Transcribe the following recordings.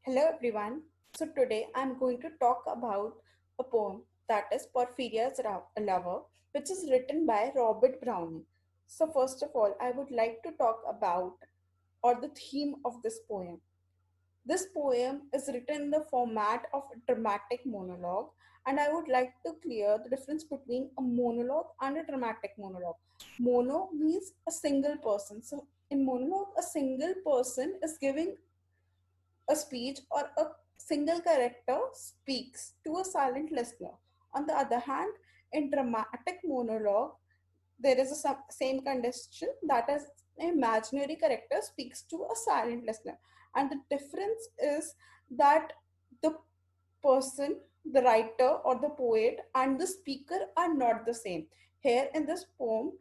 Hello everyone. So today I'm going to talk about a poem that is Porphyria's Lover, which is written by Robert Browning. So first of all, I would like to talk about or the theme of this poem. This poem is written in the format of a dramatic monologue, and I would like to clear the difference between a monologue and a dramatic monologue. Mono means a single person. So in monologue, a single person is giving a speech or a single character speaks to a silent listener. On the other hand, in dramatic monologue, there is a same condition that is an imaginary character speaks to a silent listener. And the difference is that the person, the writer or the poet, and the speaker are not the same. Here in this poem,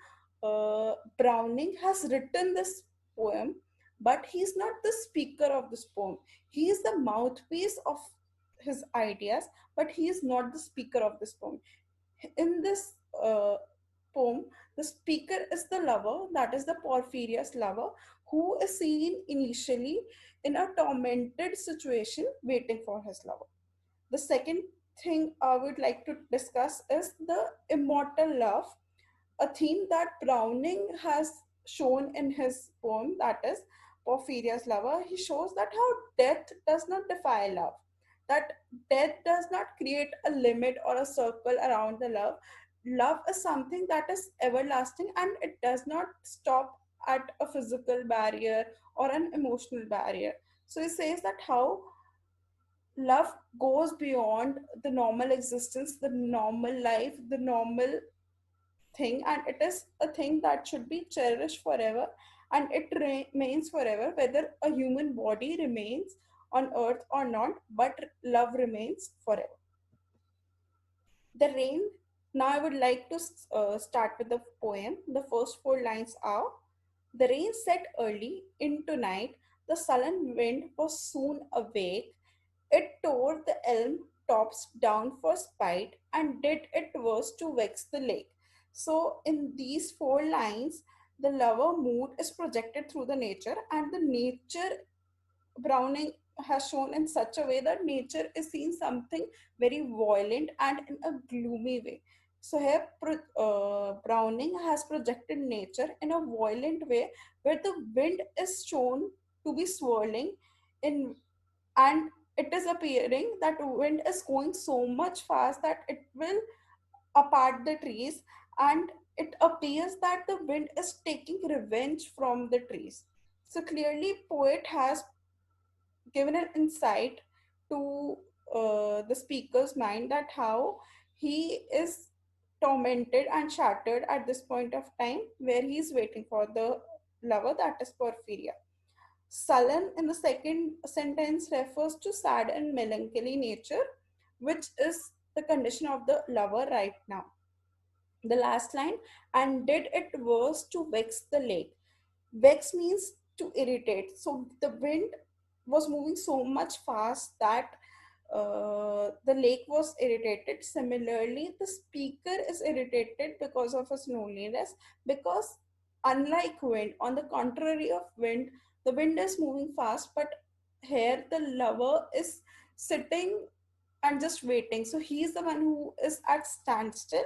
Browning has written this poem, but he's not the speaker of this poem. He is the mouthpiece of his ideas, but he is not the speaker of this poem. In this poem, the speaker is the lover, that is the Porphyria's lover, who is seen initially in a tormented situation waiting for his lover. The second thing I would like to discuss is the immortal love, a theme that Browning has shown in his poem, that is Porphyria's Lover. He shows that how death does not defy love, that death does not create a limit or a circle around the love. Love is something that is everlasting and it does not stop at a physical barrier or an emotional barrier. So he says that how love goes beyond the normal existence, the normal life, the normal thing, and it is a thing that should be cherished forever, and it remains forever whether a human body remains on earth or not, but love remains forever. The rain. Now I would like to start with the poem. The first four lines are: the rain set early into night, the sullen wind was soon awake. It tore the elm tops down for spite and did it worse to vex the lake. So, in these four lines, the lover mood is projected through the nature, and the nature Browning has shown in such a way that nature is seen something very violent and in a gloomy way. So here, Browning has projected nature in a violent way, where the wind is shown to be swirling in, and it is appearing that wind is going so much fast that it will apart the trees, and it appears that the wind is taking revenge from the trees. So clearly poet has given an insight to the speaker's mind that how he is tormented and shattered at this point of time where he is waiting for the lover, that is Porphyria. Sullen in the second sentence refers to sad and melancholy nature, which is the condition of the lover right now. The last line, and did it worse to vex the lake. Vex means to irritate. So the wind was moving so much fast that the lake was irritated. Similarly, the speaker is irritated because of his loneliness. Because unlike wind, on the contrary of wind, the wind is moving fast, but here the lover is sitting and just waiting. So he is the one who is at standstill.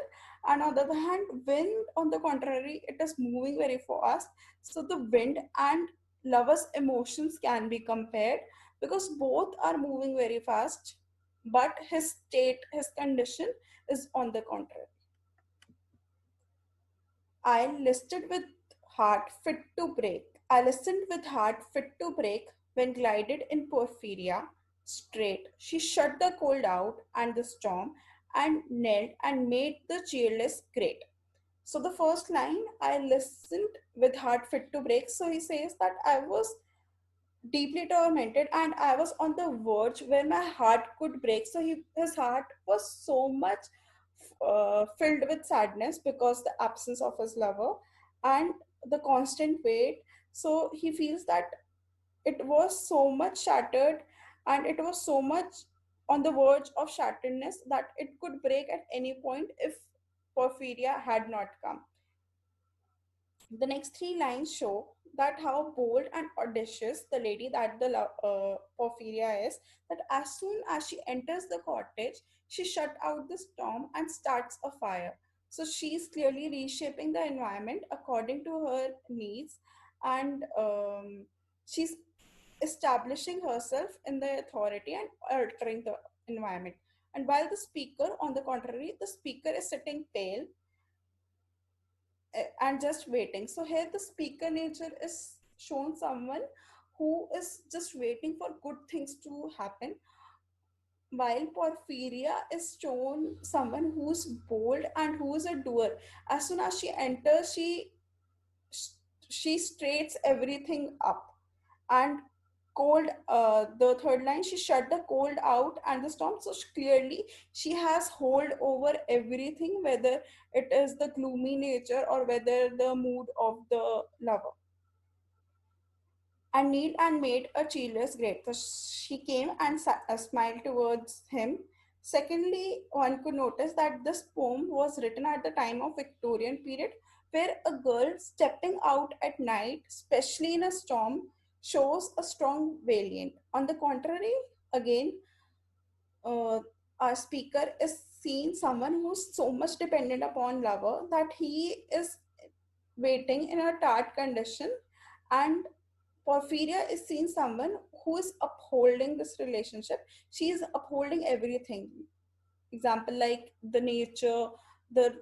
And on the other hand, wind, on the contrary, it is moving very fast. So the wind and lover's emotions can be compared because both are moving very fast, but his state, his condition is on the contrary. I listed with heart fit to break. I listened with heart fit to break when glided in Porphyria straight. She shut the cold out and the storm and knelt and made the cheerless great. So the first line, I listened with heart fit to break. So he says that I was deeply tormented and I was on the verge where my heart could break. So his heart was so much filled with sadness because the absence of his lover and the constant wait. So he feels that it was so much shattered and it was so much on the verge of shatteredness that it could break at any point if Porphyria had not come. The next three lines show that how bold and audacious the lady that Porphyria is, that as soon as she enters the cottage, she shut out the storm and starts a fire. So she's clearly reshaping the environment according to her needs, and she's establishing herself in the authority and altering the environment. And while the speaker, on the contrary, the speaker is sitting pale and just waiting. So here the speaker nature is shown someone who is just waiting for good things to happen, while Porphyria is shown someone who's bold and who is a doer. As soon as she enters, she straightens everything up. And cold, the third line, she shut the cold out and the storm. So clearly she has hold over everything, whether it is the gloomy nature or whether the mood of the lover. And need and made a cheerless great. So she came and smiled towards him. Secondly, one could notice that this poem was written at the time of Victorian period, where a girl stepping out at night, especially in a storm, shows a strong valiant. On the contrary, again, our speaker is seen someone who's so much dependent upon lover that he is waiting in a tight condition, and Porphyria is seen someone who is upholding this relationship. She is upholding everything. Example like the nature, the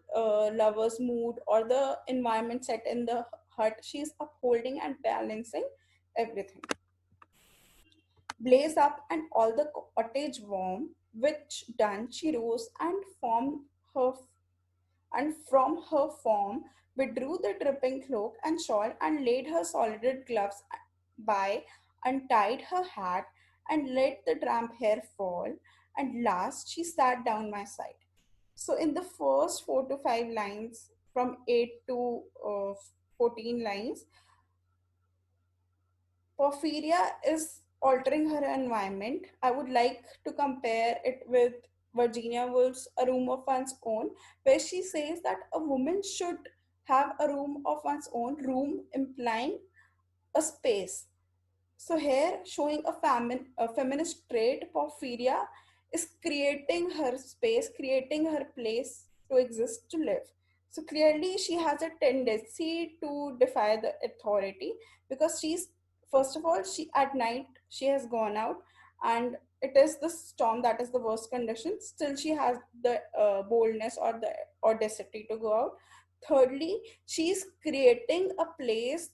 lover's mood, or the environment set in the hut. She is upholding and balancing everything. Blaze up and all the cottage warm, which done, she rose and her from her form withdrew the dripping cloak and shawl and laid her solid gloves by, untied her hat and let the damp hair fall, and last she sat down my side. So in the first 4 to 5 lines, from 8 to 14 lines, Porphyria is altering her environment. I would like to compare it with Virginia Woolf's A Room of One's Own, where she says that a woman should have a room of one's own, room implying a space. So here, showing a feminist trait, Porphyria is creating her space, creating her place to exist, to live. So clearly, she has a tendency to defy the authority, because she's, first of all, she at night she has gone out, and it is the storm that is the worst condition. Still, she has the boldness or the audacity to go out. Thirdly, she's creating a place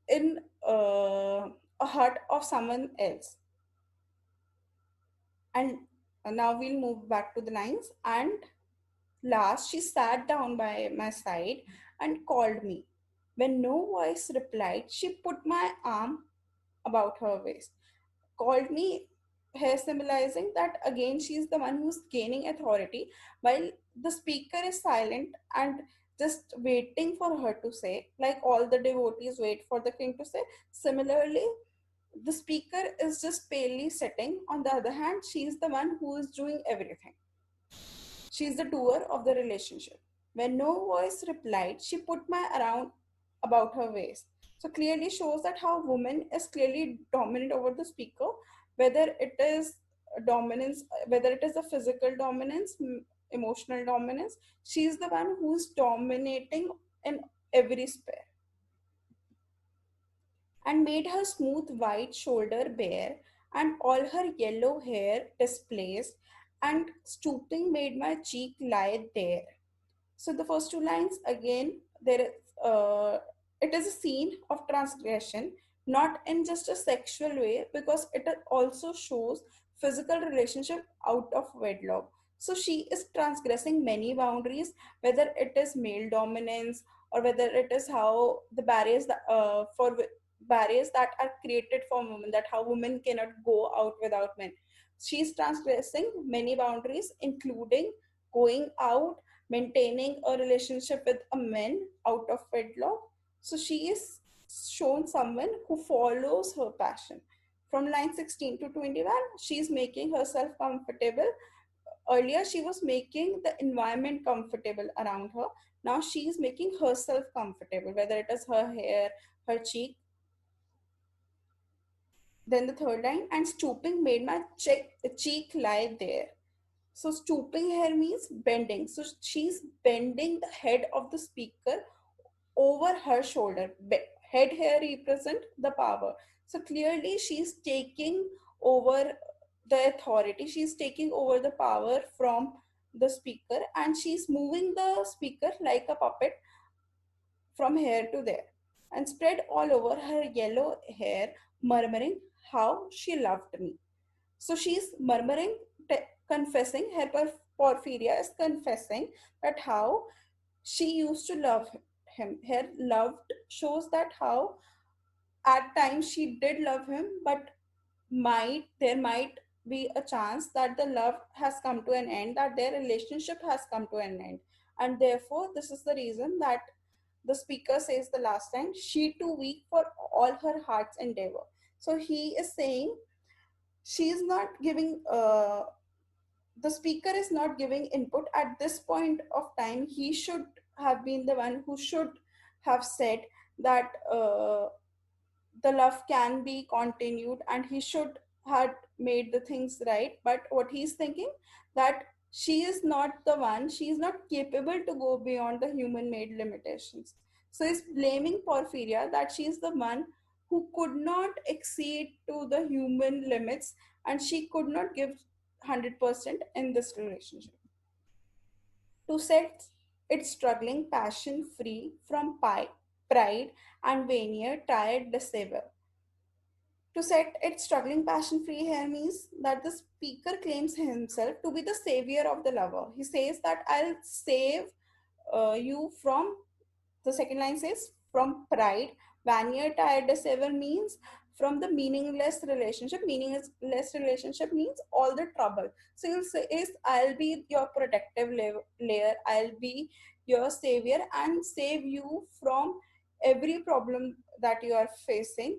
in a hut of someone else. And now we'll move back to the lines. And last, she sat down by my side and called me. When no voice replied, she put my arm about her waist. Called me, here symbolizing that again she's the one who's gaining authority, while the speaker is silent and just waiting for her to say, like all the devotees wait for the king to say. Similarly, the speaker is just palely sitting. On the other hand, she's the one who is doing everything. She's the doer of the relationship. When no voice replied, she put my around about her waist. So clearly shows that how woman is clearly dominant over the speaker, whether it is dominance, whether it is a physical dominance, emotional dominance. She's the one who's dominating in every sphere, and made her smooth white shoulder bare, and all her yellow hair displaced, and stooping made my cheek lie there. So the first 2 lines again, there is it is a scene of transgression, not in just a sexual way, because it also shows physical relationship out of wedlock. So she is transgressing many boundaries, whether it is male dominance or whether it is how the barriers that barriers that are created for women, that how women cannot go out without men. She's transgressing many boundaries, including going out, maintaining a relationship with a man out of wedlock. So she is shown someone who follows her passion. From line 16 to 21, she's making herself comfortable. Earlier, she was making the environment comfortable around her. Now she is making herself comfortable, whether it is her hair, her cheek. Then the third line, and stooping made my cheek lie there. So stooping here means bending. So she's bending the head of the speaker over her shoulder. Head here represent the power. So clearly she's taking over the authority. She's taking over the power from the speaker, and she's moving the speaker like a puppet from here to there and spread all over her yellow hair, murmuring how she loved me. So she's murmuring, confessing, her Porphyria is confessing that how she used to love him. Her love shows that how at times she did love him, but there might be a chance that the love has come to an end, that their relationship has come to an end. And therefore, this is the reason that the speaker says the last time, she too weak for all her heart's endeavor. So he is saying she is not giving the speaker is not giving input at this point of time. He should have been the one who should have said that the love can be continued, and he should had made the things right. But what he's thinking, that she is not the one, she is not capable to go beyond the human made limitations. So he's blaming Porphyria that she is the one who could not exceed to the human limits, and she could not give 100% in this relationship. To set its struggling passion free from pride and veneer tired deceiver. To set its struggling passion free here means that the speaker claims himself to be the savior of the lover. He says that I'll save you from, the second line says, from pride. Vanier tired deceiver means from the meaningless relationship. Meaningless relationship means all the trouble. So you'll say is I'll be your protective layer. I'll be your savior and save you from every problem that you are facing.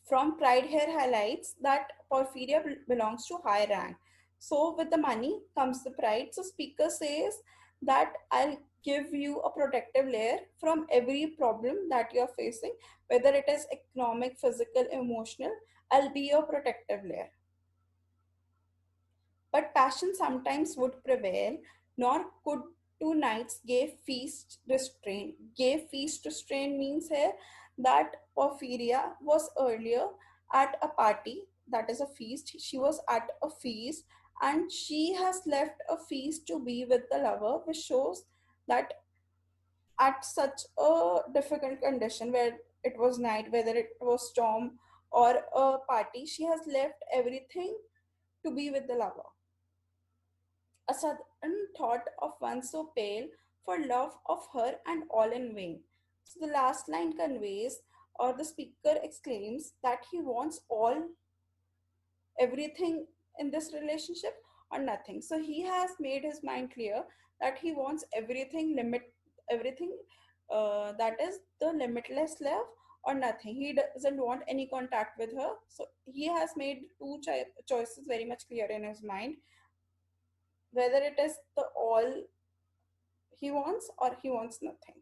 From pride here highlights that Porphyria belongs to high rank. So with the money comes the pride. So speaker says that I'll give you a protective layer from every problem that you're facing, whether it is economic, physical, emotional. I'll be your protective layer. But passion sometimes would prevail, nor could two knights gave feast restraint. Gave feast restraint means here that Porphyria was earlier at a party, that is a feast. She was at a feast and she has left a feast to be with the lover, which shows that at such a difficult condition where it was night, whether it was storm or a party, she has left everything to be with the lover. A sudden thought of one so pale for love of her and all in vain. So the last line conveys, or the speaker exclaims, that he wants all, everything in this relationship or nothing. So he has made his mind clear that he wants everything, everything, that is the limitless love or nothing. He doesn't want any contact with her. So he has made two choices very much clear in his mind, whether it is the all he wants or he wants nothing.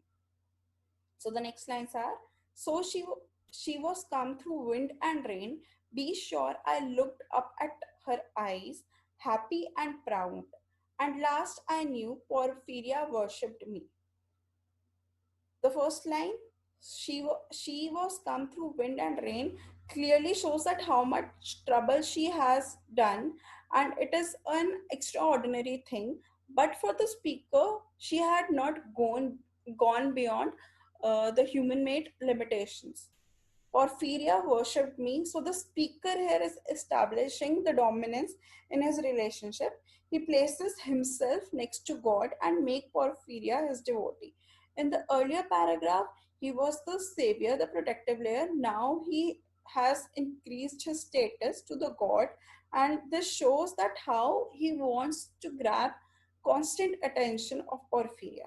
So the next lines are, so she was come through wind and rain. Be sure I looked up at her eyes, happy and proud. And last I knew Porphyria worshipped me. The first line, she was come through wind and rain, clearly shows that how much trouble she has done, and it is an extraordinary thing. But for the speaker, she had not gone beyond the human made limitations. Porphyria worshipped me. So the speaker here is establishing the dominance in his relationship. He places himself next to God and make Porphyria his devotee. In the earlier paragraph, he was the savior, the protective layer. Now he has increased his status to the God, and this shows that how he wants to grab constant attention of Porphyria.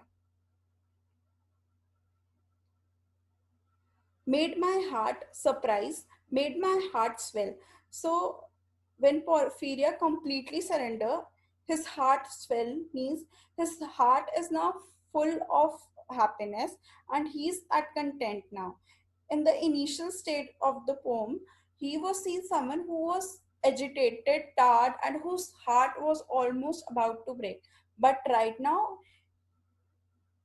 Made my heart surprise, made my heart swell. So when Porphyria completely surrendered, His heart swell means his heart is now full of happiness and he's at content now. In the initial state of the poem, he was seen someone who was agitated, tired, and whose heart was almost about to break. But right now,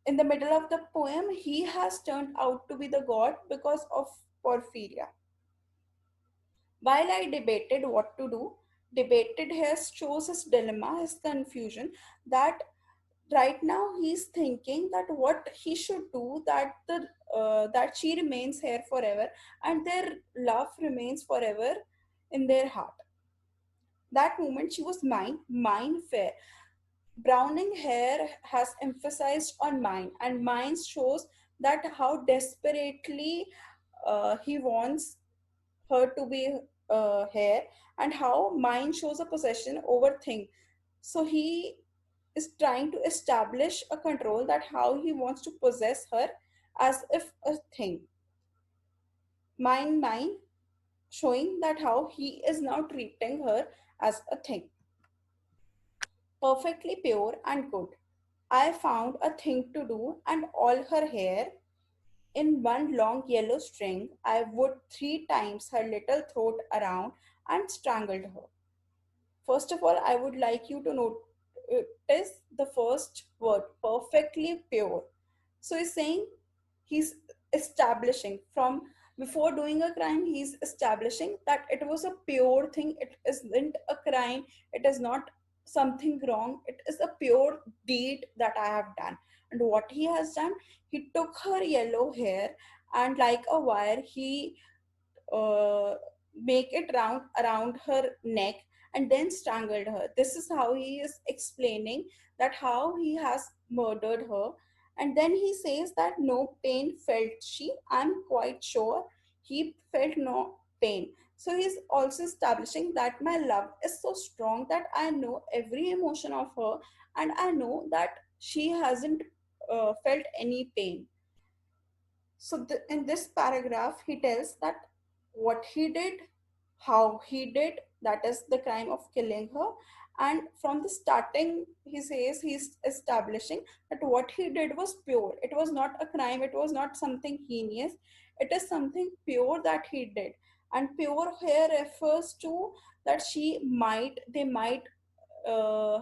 in the middle of the poem, he has turned out to be the god because of Porphyria. While I debated what to do, debated here shows his dilemma, his confusion, that right now he's thinking that what he should do, that she remains here forever and their love remains forever in their heart. That moment she was mine fair. Browning here has emphasized on mine, and mine shows that how desperately he wants her to be here, and how mine shows a possession over thing. So he is trying to establish a control that how he wants to possess her as if a thing. Mine, showing that how he is now treating her as a thing. Perfectly pure and good. I found a thing to do, and all her hair in one long yellow string. I would 3 times her little throat around and strangled her. First of all, I would like you to notice the first word, perfectly pure. So he's saying, he's establishing from before doing a crime, he's establishing that it was a pure thing. It isn't a crime. It is not something wrong. It is a pure deed that I have done. And what he has done, he took her yellow hair and like a wire, he uh, make it round around her neck and then strangled her. This is how he is explaining that how he has murdered her. And then he says that no pain felt she. I'm quite sure he felt no pain. So he's also establishing that my love is so strong that I know every emotion of her, and I know that she hasn't felt any pain. So in this paragraph, he tells that what he did, how he did, that is the crime of killing her. And from the starting, he says he's establishing that what he did was pure. It was not a crime, it was not something heinous, it is something pure that he did. And pure here refers to that they might uh,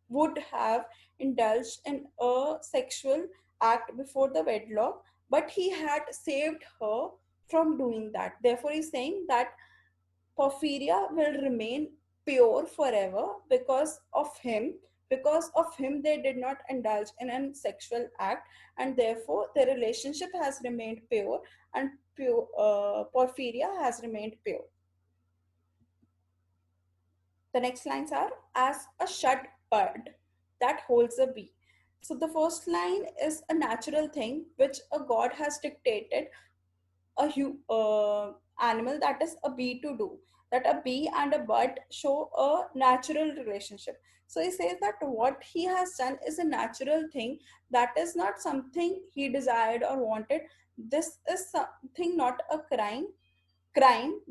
would have indulged in a sexual act before the wedlock, but he had saved her from doing that. Therefore, he's saying that Porphyria will remain pure forever because of him. Because of him, they did not indulge in a sexual act, and therefore, their relationship has remained pure, and Porphyria has remained pure. The next lines are as a shut bud that holds a bee. So the first line is a natural thing which a god has dictated animal, that is a bee, to do. That a bee and a bud show a natural relationship. So he says that what he has done is a natural thing, that is not something he desired or wanted. This is something not a crime.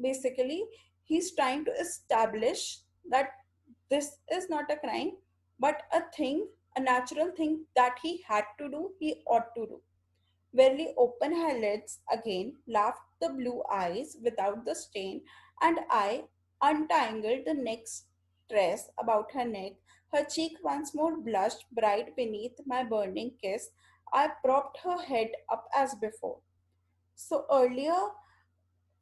Basically, he's trying to establish that this is not a crime but a thing, a natural thing that he had to do, he ought to do. Verily open her lids again, laughed the blue eyes without the stain, and I untangled the next tress about her neck. Her cheek once more blushed bright beneath my burning kiss. I propped her head up as before. So earlier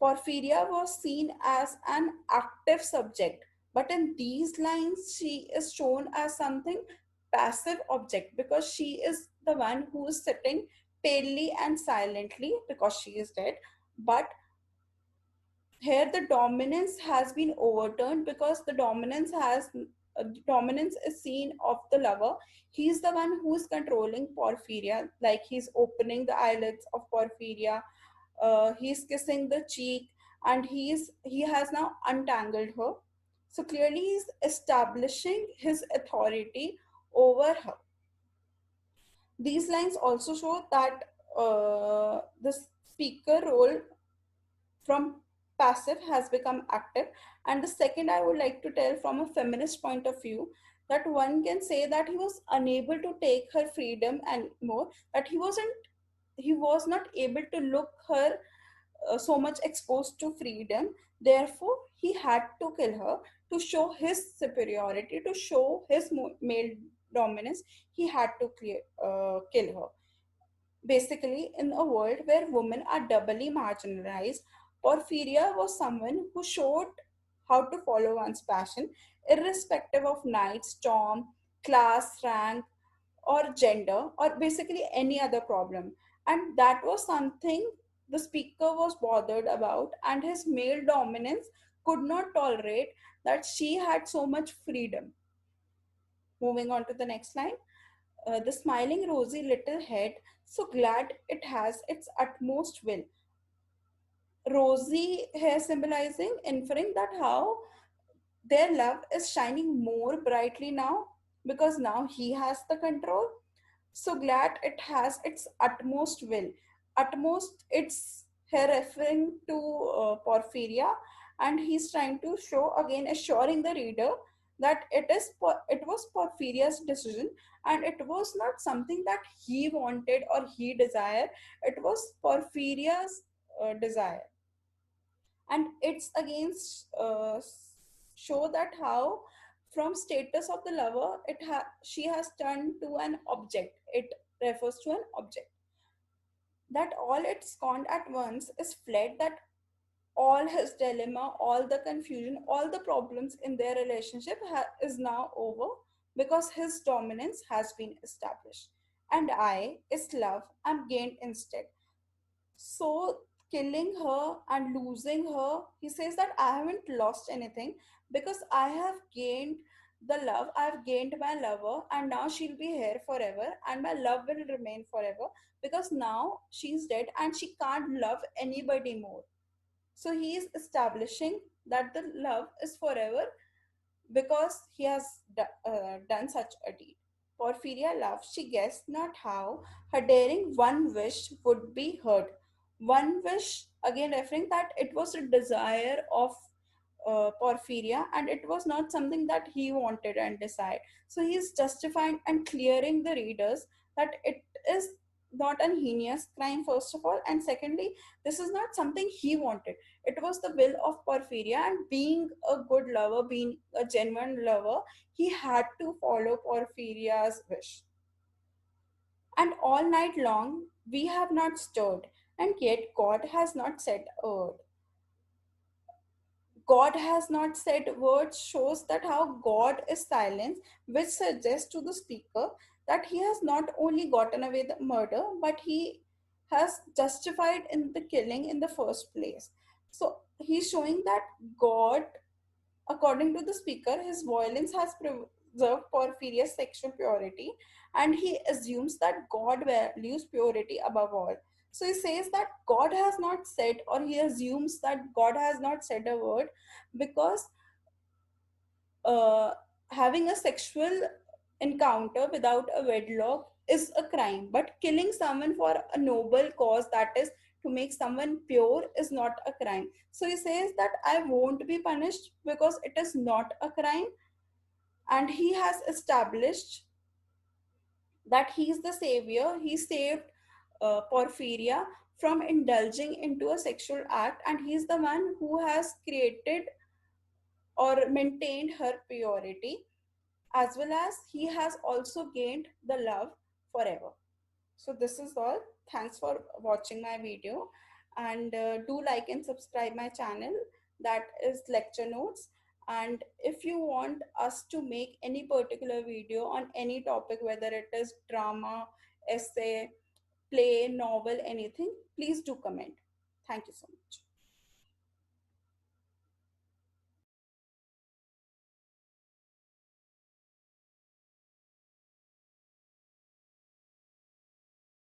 Porphyria was seen as an active subject, but in these lines, she is shown as something passive object because she is the one who is sitting palely and silently because she is dead. But here the dominance has been overturned because dominance is seen of the lover. He's the one who is controlling Porphyria, like he's opening the eyelids of Porphyria, he's kissing the cheek, and he has now untangled her. So clearly he's establishing his authority over her. These lines also show that the speaker role from passive has become active. And the second I would like to tell from a feminist point of view, that one can say that he was unable to take her freedom anymore, that he was not able to look her so much exposed to freedom. Therefore he had to kill her to show his superiority, to show his male dominance. He had to kill her. Basically, in a world where women are doubly marginalized, Porphyria was someone who showed how to follow one's passion, irrespective of night, storm, class, rank, or gender, or basically any other problem. And that was something the speaker was bothered about, and his male dominance could not tolerate that she had so much freedom. Moving on to the next line. The smiling rosy little head, so glad it has its utmost will. Rosy hair symbolizing, inferring that how their love is shining more brightly now because now he has the control. So glad it has its utmost will. Utmost, it's here referring to Porphyria, and he's trying to show again, assuring the reader that it was Porphyria's decision, and it was not something that he wanted or he desired. It was Porphyria's desire, and it's against show that how from status of the lover she has turned to an object. It refers to an object, that all it's scorned at once is fled, that all his dilemma, all the confusion, all the problems in their relationship is now over because his dominance has been established, and I is love am gained instead. So killing her and losing her, he says that I haven't lost anything because I have gained the love. I've gained my lover, and now she'll be here forever, and my love will remain forever because now she's dead and she can't love anybody more. So he is establishing that the love is forever because he has done such a deed. Porphyria laughed. She guessed not how her daring one wish would be heard. One wish, again referring that it was a desire of Porphyria, and it was not something that he wanted and decided. So he is justifying and clearing the readers that it is not an heinous crime, first of all, and secondly, this is not something he wanted. It was the will of Porphyria, and being a good lover, being a genuine lover, he had to follow Porphyria's wish. And all night long we have not stirred, and yet God has not said a word. God has not said words shows that how God is silent, which suggests to the speaker that he has not only gotten away the murder, but he has justified in the killing in the first place. So he's showing that God, according to the speaker, his violence has preserved Porphyria's sexual purity, and he assumes that God values purity above all. So he says that God has not said, or he assumes that God has not said a word because uh, having a sexual encounter without a wedlock is a crime, but killing someone for a noble cause, that is to make someone pure, is not a crime. So he says that I won't be punished because it is not a crime, and he has established that he is the savior. He saved Porphyria from indulging into a sexual act, and he is the one who has created or maintained her purity, as well as he has also gained the love forever. So this is all. Thanks for watching my video, and do like and subscribe my channel, that is Lecture Notes. And if you want us to make any particular video on any topic, whether it is drama, essay, play, novel, anything, please do comment. Thank you so much.